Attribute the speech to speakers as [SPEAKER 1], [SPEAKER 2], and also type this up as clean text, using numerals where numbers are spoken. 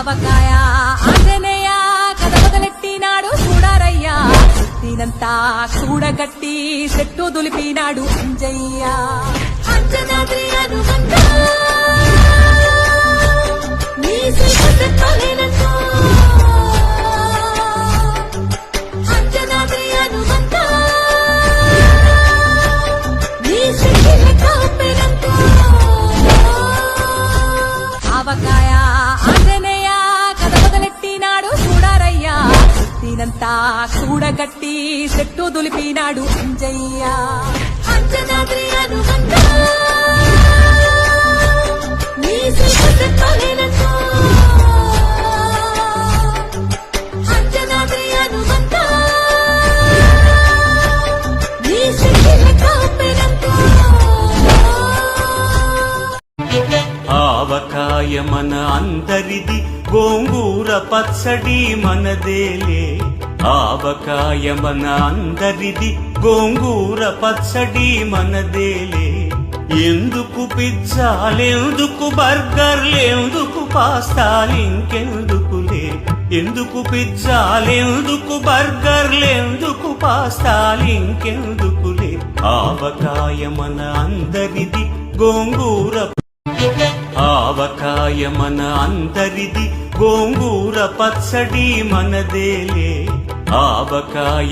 [SPEAKER 1] ఆవకాయ ఆంజనేయ కథ మొదలెట్టినాడు చూడారయ్యా తినంతా చూడగట్టి చెట్టు దులిపినాడు అంజయ్య అంజనాద్రి అనుబంధ నీ శ్రీకృష్ణలేనంటూ అంజనాద్రి అనుబంధ నీ శ్రీకృష్ణలేనంటూ ఆవకాయ ఆంజనేయ కథ మొదలెట్టినాడు చూడారయ్యా తినంతా చూడగట్టి చెట్టు దులిపినాడు అంజయ్య అంజనాద్రి అనుబంధ నీ శ్రీకృష్ణలేనంటూ అంజనాద్రి అనుబంధ నీ శ్రీకృష్ణలేనంటూ
[SPEAKER 2] ఆవకాయ మన అందరిది గోంగూర పచ్చడి మనదేలే ఆవకాయ మన అందరిది గోంగూర పచ్చడి మనదేలే ఎందుకు పిజ్జాలెందుకు బర్గర్లెందుకు పాస్తాలింకెందుకులే ఎందుకు పిజ్జాలెందుకు బర్గర్లెందుకు పాస్తాలింకెందుకులే ఆవకాయ మన అందరిది గోంగూర ఆవకాయ మన అందరిది గోంగూర పచ్చడి మనదేలే ఆవకాయ